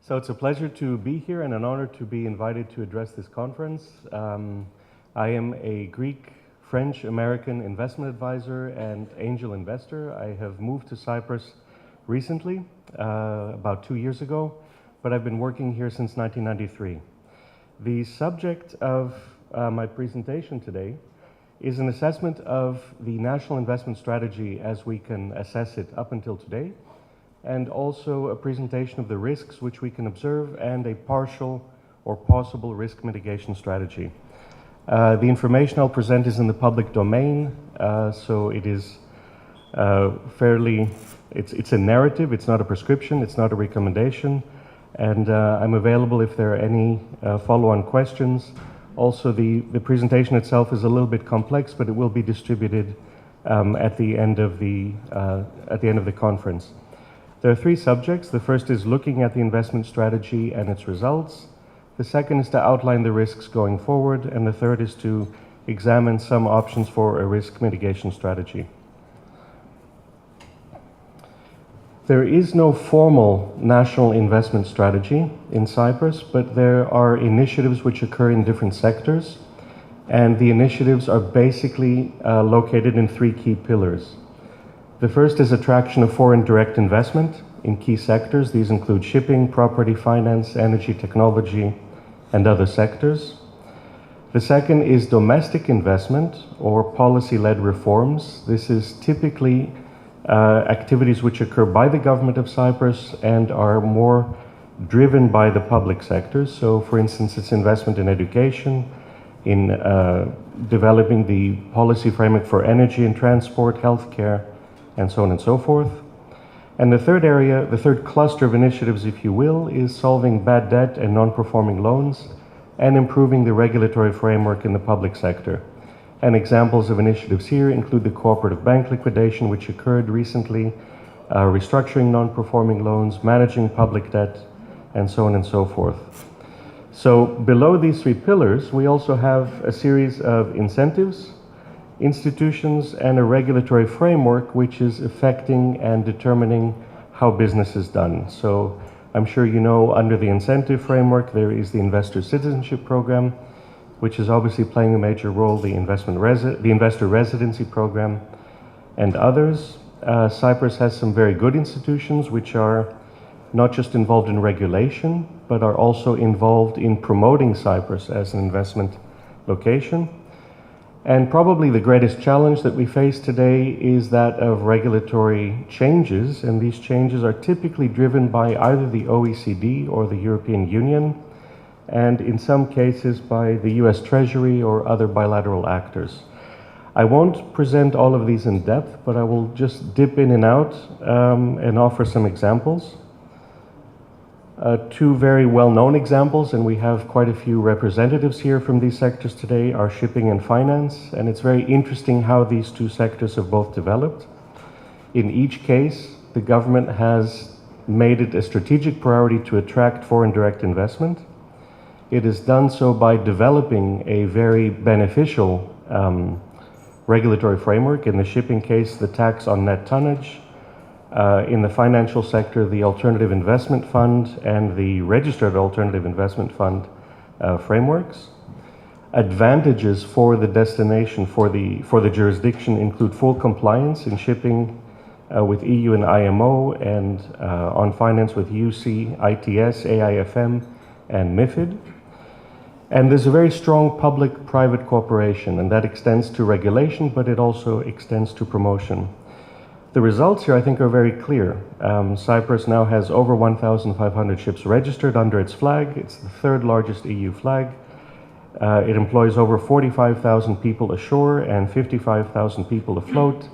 So it's a pleasure to be here and an honor to be invited to address this conference. I am a Greek, French, American investment advisor and angel investor. I have moved to Cyprus recently, about 2 years ago, but I've been working here since 1993. The subject of my presentation today is an assessment of the national investment strategy as we can assess it up until today, and also a presentation of the risks which we can observe and a partial or possible risk mitigation strategy. The information I'll present is in the public domain, so it is it's a narrative, it's not a prescription, it's not a recommendation, and I'm available if there are any follow-on questions. Also, the presentation itself is a little bit complex, but it will be distributed at the end of the conference. There are three subjects. The first is looking at the investment strategy and its results. The second is to outline the risks going forward. And the third is to examine some options for a risk mitigation strategy. There is no formal national investment strategy in Cyprus, but there are initiatives which occur in different sectors. And the initiatives are basically located in three key pillars. The first is attraction of foreign direct investment in key sectors. These include shipping, property, finance, energy, technology, and other sectors. The second is domestic investment or policy-led reforms. This is typically activities which occur by the government of Cyprus and are more driven by the public sector. So, for instance, it's investment in education, in developing the policy framework for energy and transport, healthcare, and so on and so forth. And the third area, the third cluster of initiatives, if you will, is solving bad debt and non-performing loans and improving the regulatory framework in the public sector. And examples of initiatives here include the cooperative bank liquidation, which occurred recently, restructuring non-performing loans, managing public debt, and so on and so forth. So below these three pillars, we also have a series of incentives, institutions, and a regulatory framework which is affecting and determining how business is done. So I'm sure you know, under the incentive framework there is the investor citizenship program, which is obviously playing a major role, the investor residency program, and others. Cyprus has some very good institutions which are not just involved in regulation, but are also involved in promoting Cyprus as an investment location. And probably the greatest challenge that we face today is that of regulatory changes, and these changes are typically driven by either the OECD or the European Union, and in some cases by the US Treasury or other bilateral actors. I won't present all of these in depth, but I will just dip in and out and offer some examples. Two very well-known examples, and we have quite a few representatives here from these sectors today, are shipping and finance, and it's very interesting how these two sectors have both developed. In each case, the government has made it a strategic priority to attract foreign direct investment. It has done so by developing a very beneficial regulatory framework. In the shipping case, the tax on net tonnage. In the financial sector, the Alternative Investment Fund and the Registered Alternative Investment Fund frameworks. Advantages for the destination, for the jurisdiction, include full compliance in shipping with EU and IMO, and on finance with UC, ITS, AIFM, and MIFID. And there's a very strong public-private cooperation, and that extends to regulation, but it also extends to promotion. The results here, I think, are very clear. Cyprus now has over 1,500 ships registered under its flag. It's the third largest EU flag. It employs over 45,000 people ashore and 55,000 people afloat.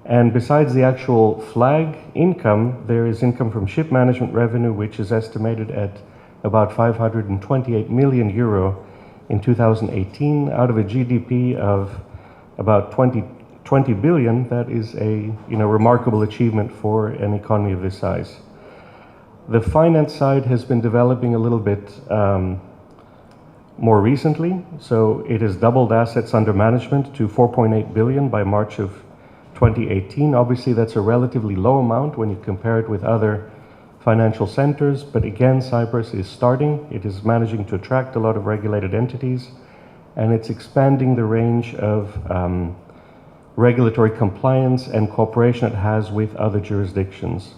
And besides the actual flag income, there is income from ship management revenue, which is estimated at about 528 million euro in 2018, out of a GDP of about 20 billion. That is a remarkable achievement for an economy of this size. The finance side has been developing a little bit more recently. So it has doubled assets under management to 4.8 billion by March of 2018. Obviously, that's a relatively low amount when you compare it with other financial centers, but again, Cyprus is starting. It is managing to attract a lot of regulated entities, and it's expanding the range of regulatory compliance and cooperation it has with other jurisdictions.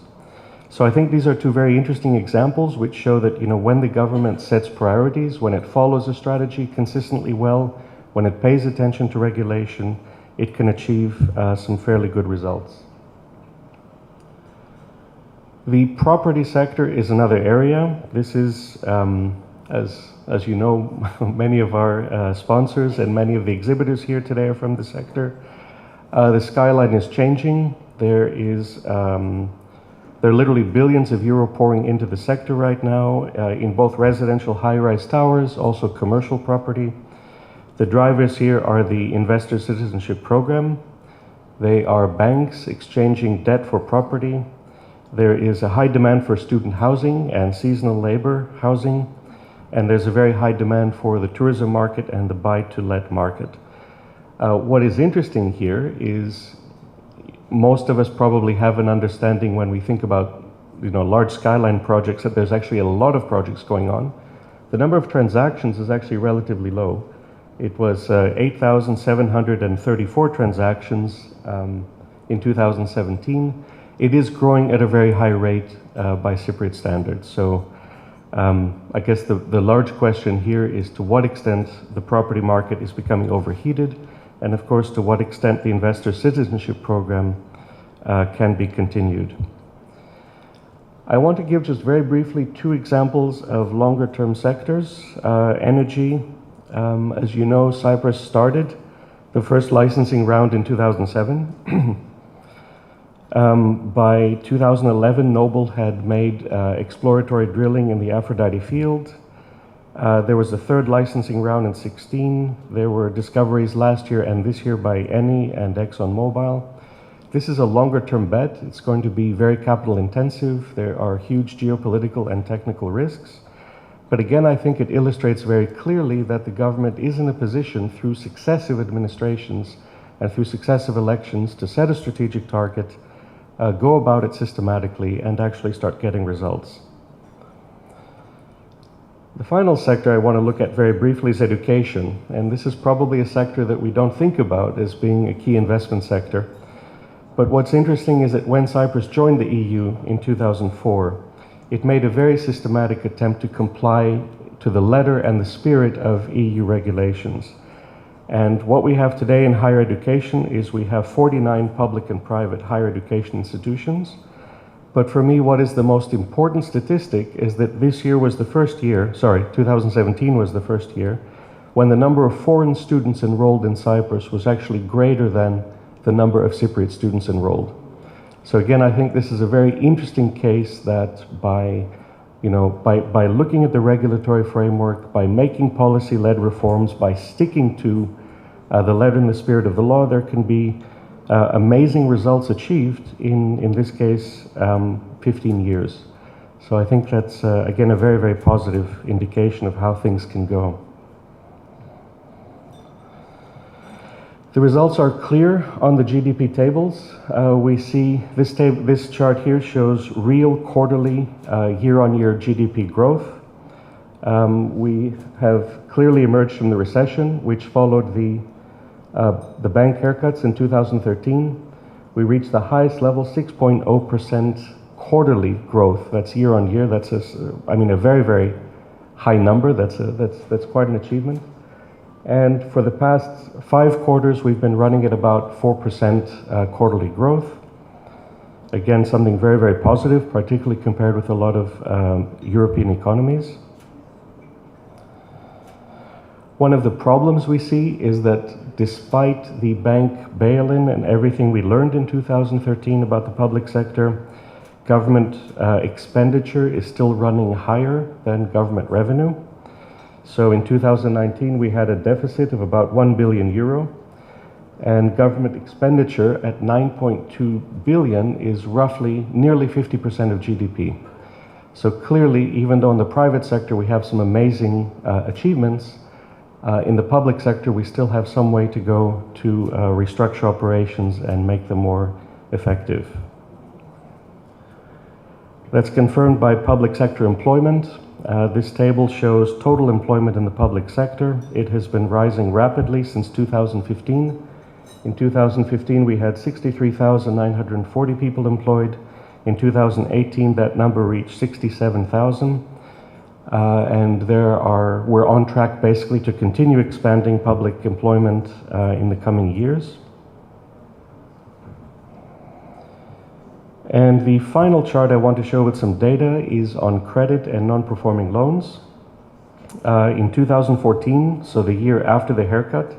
So I think these are two very interesting examples which show that, when the government sets priorities, when it follows a strategy consistently well, when it pays attention to regulation, it can achieve some fairly good results. The property sector is another area. This is, as you know, many of our sponsors and many of the exhibitors here today are from the sector. The skyline is changing. There are literally billions of euro pouring into the sector right now in both residential high-rise towers, also commercial property. The drivers here are the Investor Citizenship program. They are banks exchanging debt for property. There is a high demand for student housing and seasonal labor housing, and there's a very high demand for the tourism market and the buy-to-let market. What is interesting here is most of us probably have an understanding when we think about large skyline projects that there's actually a lot of projects going on. The number of transactions is actually relatively low. It was 8,734 transactions in 2017. It is growing at a very high rate by Cypriot standards. So I guess the large question here is to what extent the property market is becoming overheated, and of course to what extent the Investor Citizenship program can be continued. I want to give just very briefly two examples of longer term sectors. Energy, as you know, Cyprus started the first licensing round in 2007. By 2011, Noble had made exploratory drilling in the Aphrodite field. There was a third licensing round in 2016. There were discoveries last year and this year by Eni and ExxonMobil. This is a longer term bet. It's going to be very capital intensive. There are huge geopolitical and technical risks. But again, I think it illustrates very clearly that the government is in a position through successive administrations and through successive elections to set a strategic target, go about it systematically, and actually start getting results. The final sector I want to look at very briefly is education, and this is probably a sector that we don't think about as being a key investment sector. But what's interesting is that when Cyprus joined the EU in 2004, it made a very systematic attempt to comply to the letter and the spirit of EU regulations. And what we have today in higher education is we have 49 public and private higher education institutions. But for me, what is the most important statistic is that this year was the first year, 2017 was the first year, when the number of foreign students enrolled in Cyprus was actually greater than the number of Cypriot students enrolled. So again, I think this is a very interesting case that by looking at the regulatory framework, by making policy-led reforms, by sticking to the letter and the spirit of the law, there can be amazing results achieved in this case, 15 years. So I think that's, again, a very, very positive indication of how things can go. The results are clear on the GDP tables. We see this chart here shows real quarterly year-on-year GDP growth. We have clearly emerged from the recession, which followed the bank haircuts in 2013. We reached the highest level, 6.0% quarterly growth. That's year-on-year. That's a very, very high number. That's quite an achievement. And for the past 5 quarters, we've been running at about 4% quarterly growth. Again, something very, very positive, particularly compared with a lot of European economies. One of the problems we see is that despite the bank bail-in and everything we learned in 2013 about the public sector, government expenditure is still running higher than government revenue. So in 2019, we had a deficit of about 1 billion euro, and government expenditure at 9.2 billion is roughly nearly 50% of GDP. So clearly, even though in the private sector we have some amazing achievements, in the public sector we still have some way to go to restructure operations and make them more effective. That's confirmed by public sector employment. This table shows total employment in the public sector. It has been rising rapidly since 2015. In 2015, we had 63,940 people employed. In 2018, that number reached 67,000. And we're on track basically to continue expanding public employment in the coming years. And the final chart I want to show with some data is on credit and non-performing loans. In 2014, so the year after the haircut,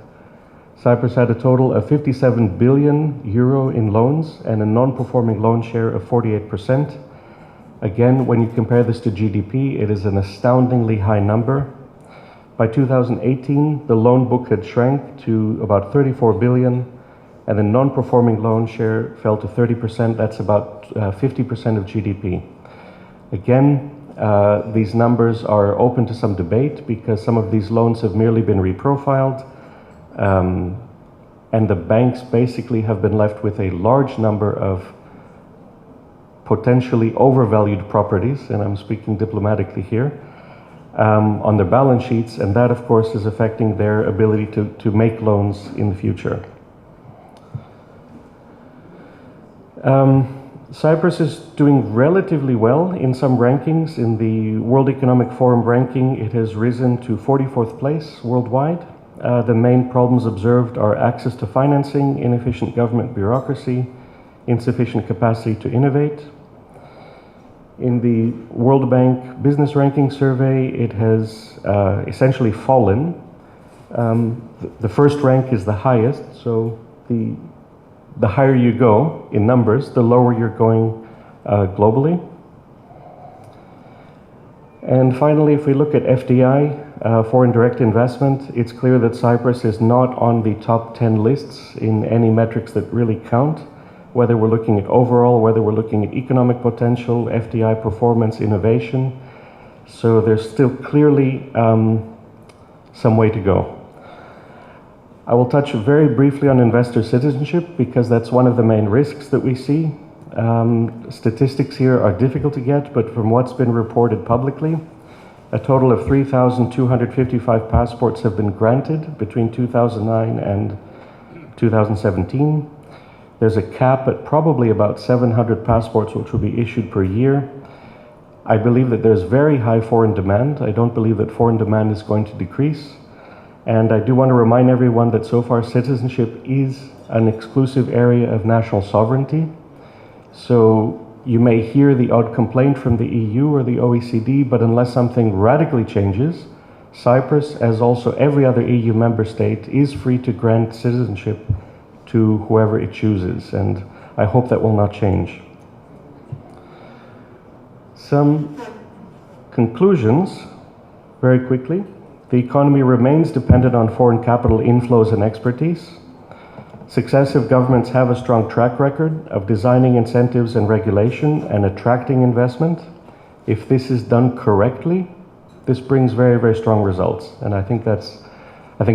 Cyprus had a total of 57 billion euro in loans and a non-performing loan share of 48%. Again, when you compare this to GDP, it is an astoundingly high number. By 2018, the loan book had shrank to about 34 billion, and the non-performing loan share fell to 30%. That's about 50% of GDP. Again, these numbers are open to some debate because some of these loans have merely been reprofiled, and the banks basically have been left with a large number of potentially overvalued properties, and I'm speaking diplomatically here, on their balance sheets, and that of course is affecting their ability to make loans in the future. Cyprus is doing relatively well in some rankings. In the World Economic Forum ranking, it has risen to 44th place worldwide. The main problems observed are access to financing, inefficient government bureaucracy, insufficient capacity to innovate. In the World Bank Business Ranking Survey, it has essentially fallen. The first rank is the highest, so the higher you go in numbers, the lower you're going globally. And finally, if we look at FDI, foreign direct investment, it's clear that Cyprus is not on the top 10 lists in any metrics that really count, whether we're looking at overall, whether we're looking at economic potential, FDI performance, innovation. So there's still clearly some way to go. I will touch very briefly on investor citizenship because that's one of the main risks that we see. Statistics here are difficult to get, but from what's been reported publicly, a total of 3,255 passports have been granted between 2009 and 2017. There's a cap at probably about 700 passports which will be issued per year. I believe that there's very high foreign demand. I don't believe that foreign demand is going to decrease. And I do want to remind everyone that so far citizenship is an exclusive area of national sovereignty. So you may hear the odd complaint from the EU or the OECD, but unless something radically changes, Cyprus, as also every other EU member state, is free to grant citizenship to whoever it chooses, and I hope that will not change. Some conclusions, very quickly. The economy remains dependent on foreign capital inflows and expertise. Successive governments have a strong track record of designing incentives and regulation and attracting investment. If this is done correctly, this brings very, very strong results, and I think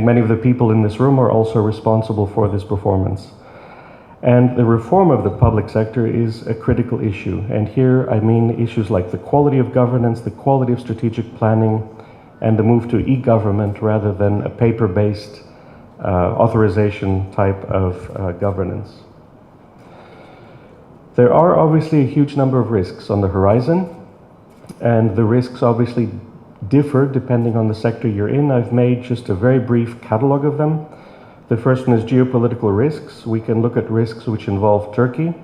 many of the people in this room are also responsible for this performance. And the reform of the public sector is a critical issue. And here I mean issues like the quality of governance, the quality of strategic planning, and the move to e-government rather than a paper-based authorization type of governance. There are obviously a huge number of risks on the horizon, and the risks obviously differ depending on the sector you're in. I've made just a very brief catalog of them. The first one is geopolitical risks. We can look at risks which involve Turkey.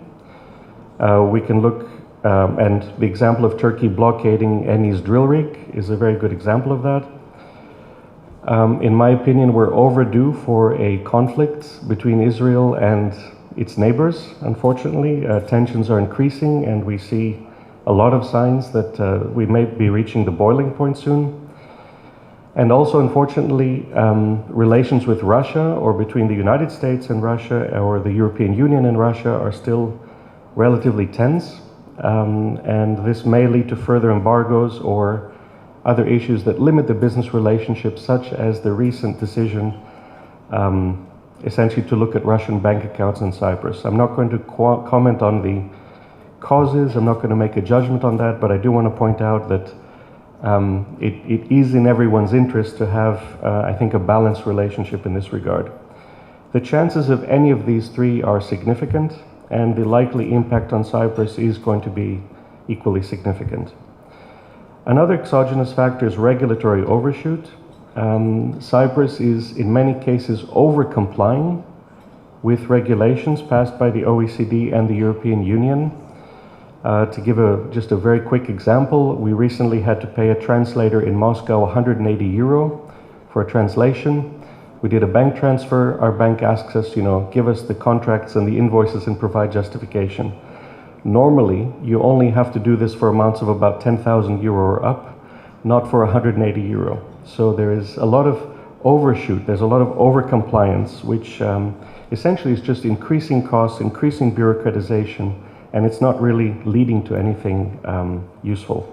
We can look, and the example of Turkey blockading Eni's drill rig is a very good example of that. In my opinion, we're overdue for a conflict between Israel and its neighbors, unfortunately. Tensions are increasing, and we see a lot of signs that we may be reaching the boiling point soon. And also, unfortunately, relations with Russia, or between the United States and Russia, or the European Union and Russia, are still relatively tense. And this may lead to further embargoes or other issues that limit the business relationship, such as the recent decision essentially to look at Russian bank accounts in Cyprus. I'm not going to comment on the causes. I'm not going to make a judgment on that, but I do want to point out that it is in everyone's interest to have, I think, a balanced relationship in this regard. The chances of any of these three are significant, and the likely impact on Cyprus is going to be equally significant. Another exogenous factor is regulatory overshoot. Cyprus is in many cases over-complying with regulations passed by the OECD and the European Union. To give just a very quick example, we recently had to pay a translator in Moscow 180 euro for a translation. We did a bank transfer. Our bank asks us, give us the contracts and the invoices and provide justification. Normally, you only have to do this for amounts of about 10,000 euro or up, not for 180 euro. So there is a lot of overshoot, there's a lot of overcompliance, which essentially is just increasing costs, increasing bureaucratization, and it's not really leading to anything useful.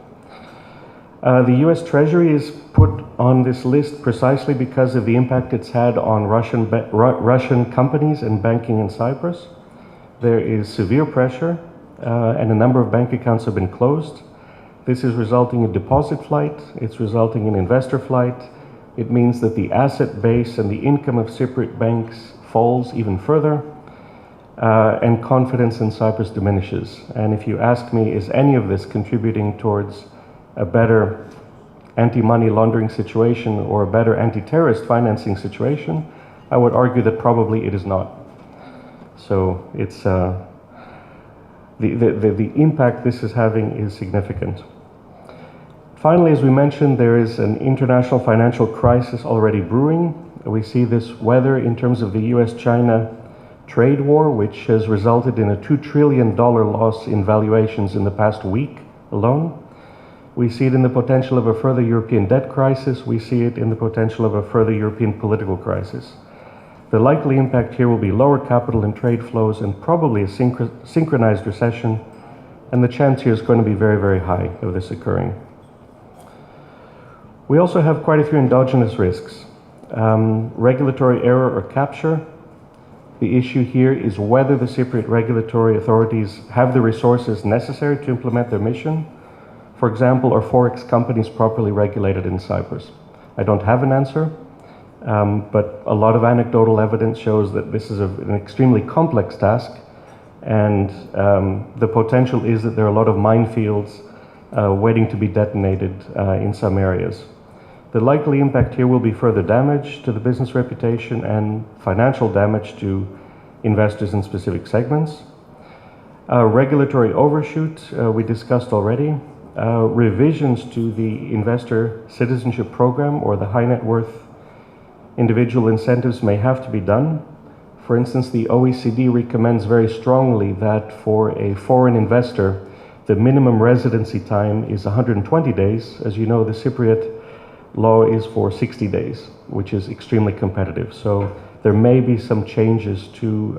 The US Treasury is put on this list precisely because of the impact it's had on Russian companies and banking in Cyprus. There is severe pressure, and a number of bank accounts have been closed. This is resulting in deposit flight, it's resulting in investor flight. It means that the asset base and the income of Cypriot banks falls even further, and confidence in Cyprus diminishes. And if you ask me, is any of this contributing towards a better anti-money laundering situation or a better anti-terrorist financing situation, I would argue that probably it is not. So it's the impact this is having is significant. Finally, as we mentioned, there is an international financial crisis already brewing. We see this whether in terms of the US-China trade war, which has resulted in a $2 trillion loss in valuations in the past week alone. We see it in the potential of a further European debt crisis. We see it in the potential of a further European political crisis. The likely impact here will be lower capital and trade flows and probably a synchronized recession, and the chance here is going to be very, very high of this occurring. We also have quite a few endogenous risks. Regulatory error or capture. The issue here is whether the Cypriot regulatory authorities have the resources necessary to implement their mission. For example, are Forex companies properly regulated in Cyprus? I don't have an answer, but a lot of anecdotal evidence shows that this is an extremely complex task, and the potential is that there are a lot of minefields waiting to be detonated in some areas. The likely impact here will be further damage to the business reputation and financial damage to investors in specific segments. Regulatory overshoot, we discussed already. Revisions to the investor citizenship program or the high net worth individual incentives may have to be done. For instance, the OECD recommends very strongly that for a foreign investor, the minimum residency time is 120 days. As you know, the Cypriot law is for 60 days, which is extremely competitive. So there may be some changes to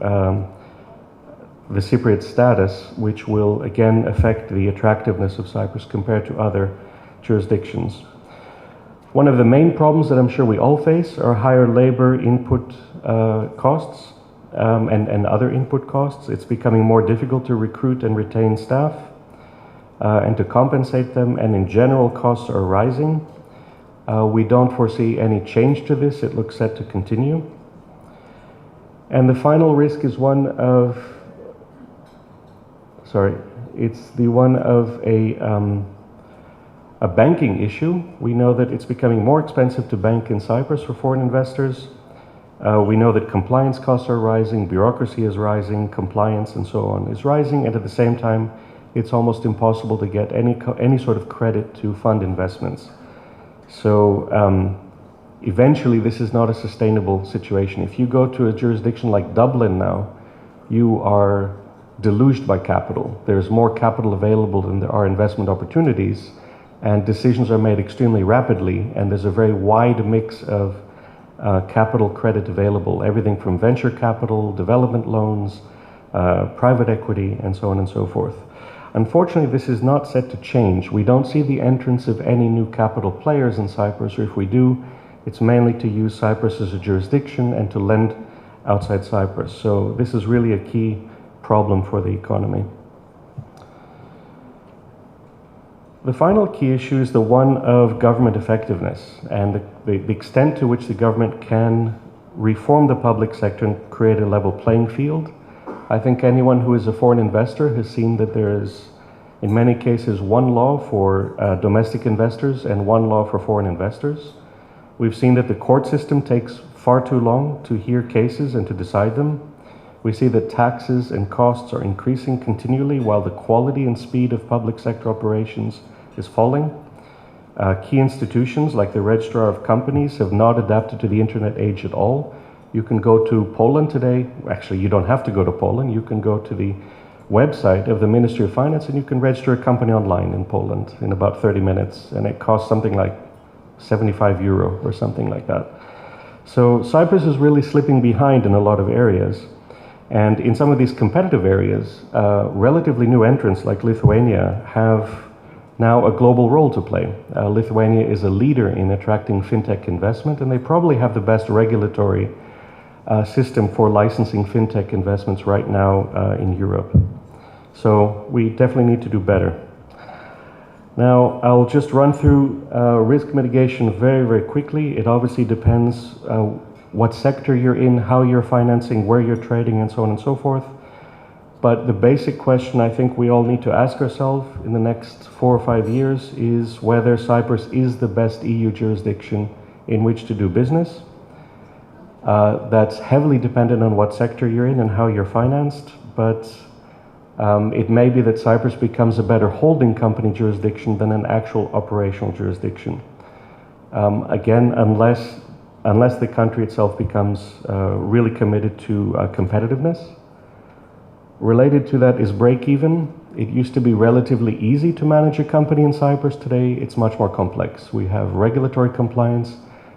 the Cypriot status, which will again affect the attractiveness of Cyprus compared to other jurisdictions. One of the main problems that I'm sure we all face are higher labor input costs and other input costs. It's becoming more difficult to recruit and retain staff and to compensate them, and in general costs are rising. We don't foresee any change to this. It looks set to continue. And the final risk is one of, it's the one of a banking issue. We know that it's becoming more expensive to bank in Cyprus for foreign investors. We know that compliance costs are rising, bureaucracy is rising, compliance and so on is rising, and at the same time, it's almost impossible to get any sort of credit to fund investments. So eventually this is not a sustainable situation. If you go to a jurisdiction like Dublin now, you are deluged by capital. There's more capital available than there are investment opportunities, and decisions are made extremely rapidly, and there's a very wide mix of capital credit available, everything from venture capital, development loans, private equity, and so on and so forth. Unfortunately, this is not set to change. We don't see the entrance of any new capital players in Cyprus, or if we do, it's mainly to use Cyprus as a jurisdiction and to lend outside Cyprus. So this is really a key problem for the economy. The final key issue is the one of government effectiveness and the extent to which the government can reform the public sector and create a level playing field. I think anyone who is a foreign investor has seen that there is, in many cases, one law for domestic investors and one law for foreign investors. We've seen that the court system takes far too long to hear cases and to decide them. We see that taxes and costs are increasing continually while the quality and speed of public sector operations is falling. Key institutions like the Registrar of Companies have not adapted to the internet age at all. You can go to Poland today, actually you don't have to go to Poland, you can go to the website of the Ministry of Finance and you can register a company online in Poland in about 30 minutes, and it costs something like €75 or something like that. So Cyprus is really slipping behind in a lot of areas. And in some of these competitive areas, relatively new entrants like Lithuania have now a global role to play. Lithuania is a leader in attracting fintech investment, and they probably have the best regulatory system for licensing fintech investments right now in Europe. So we definitely need to do better. Now, I'll just run through risk mitigation very, very quickly. It obviously depends what sector you're in, how you're financing, where you're trading, and so on and so forth. But the basic question I think we all need to ask ourselves in the next 4 or 5 years is whether Cyprus is the best EU jurisdiction in which to do business. That's heavily dependent on what sector you're in and how you're financed, but it may be that Cyprus becomes a better holding company jurisdiction than an actual operational jurisdiction. Again, unless the country itself becomes really committed to competitiveness. Related to that is break-even. It used to be relatively easy to manage a company in Cyprus. Today, it's much more complex. We have regulatory compliance,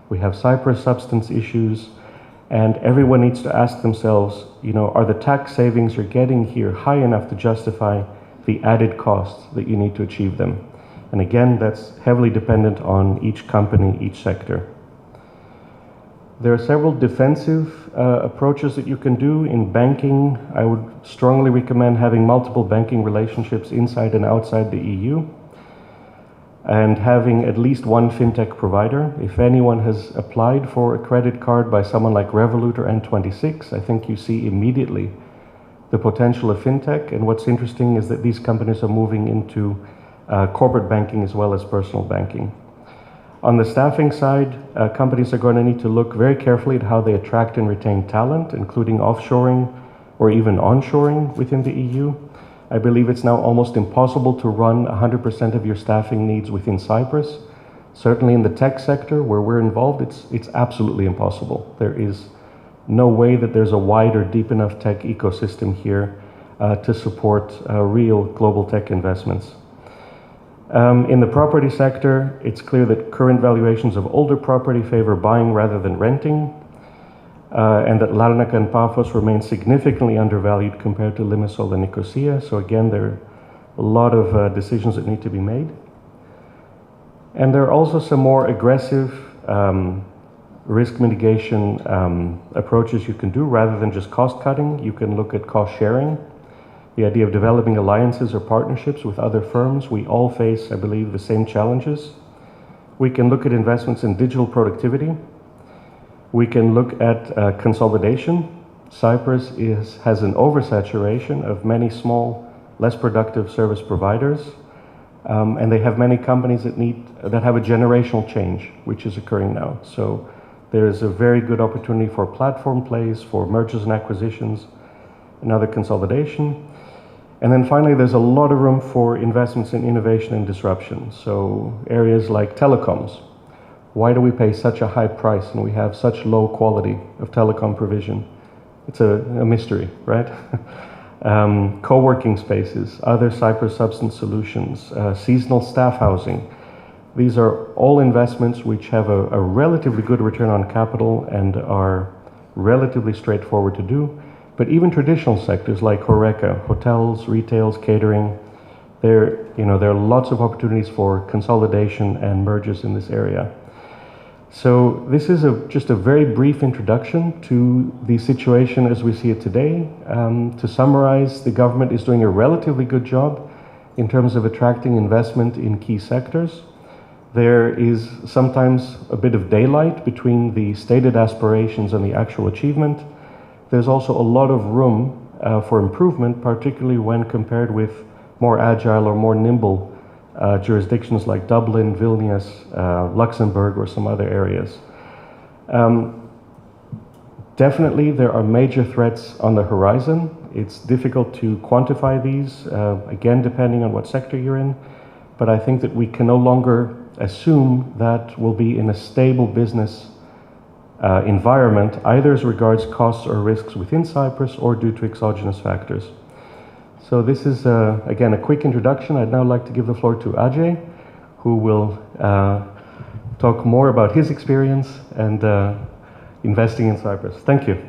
we have Cyprus substance issues, and everyone needs to ask themselves, are the tax savings you're getting here high enough to justify the added costs that you need to achieve them? And again, that's heavily dependent on each company, each sector. There are several defensive approaches that you can do in banking. I would strongly recommend having multiple banking relationships inside and outside the EU, and having at least one fintech provider. If anyone has applied for a credit card by someone like Revolut or N26, I think you see immediately the potential of fintech. And what's interesting is that these companies are moving into corporate banking as well as personal banking. On the staffing side, companies are going to need to look very carefully at how they attract and retain talent, including offshoring or even onshoring within the EU. I believe it's now almost impossible to run 100% of your staffing needs within Cyprus. Certainly in the tech sector where we're involved, it's absolutely impossible. There is no way that there's a wide or deep enough tech ecosystem here to support real global tech investments. In the property sector, it's clear that current valuations of older property favor buying rather than renting, and that Larnaca and Paphos remain significantly undervalued compared to Limassol and Nicosia. So again, there are a lot of decisions that need to be made. And there are also some more aggressive risk mitigation approaches you can do rather than just cost cutting. You can look at cost sharing. The idea of developing alliances or partnerships with other firms. We all face, I believe, the same challenges. We can look at investments in digital productivity. We can look at consolidation. Cyprus has an oversaturation of many small, less productive service providers, and they have many companies that have a generational change, which is occurring now. So there is a very good opportunity for platform plays, for mergers and acquisitions, and other consolidation. And then finally, there's a lot of room for investments in innovation and disruption. So areas like telecoms. Why do we pay such a high price and we have such low quality of telecom provision? It's a mystery, right? Co-working spaces, other Cyprus substance solutions, seasonal staff housing. These are all investments which have a relatively good return on capital and are relatively straightforward to do. But even traditional sectors like HoReCa, hotels, retails, catering, there are lots of opportunities for consolidation and mergers in this area. So this is just a very brief introduction to the situation as we see it today. To summarize, the government is doing a relatively good job in terms of attracting investment in key sectors. There is sometimes a bit of daylight between the stated aspirations and the actual achievement. There's also a lot of room for improvement, particularly when compared with more agile or more nimble jurisdictions like Dublin, Vilnius, Luxembourg, or some other areas. Definitely, there are major threats on the horizon. It's difficult to quantify these, again, depending on what sector you're in, but I think that we can no longer assume that we'll be in a stable business environment, either as regards costs or risks within Cyprus or due to exogenous factors. So this is, again, a quick introduction. I'd now like to give the floor to Ajay, who will talk more about his experience and investing in Cyprus. Thank you.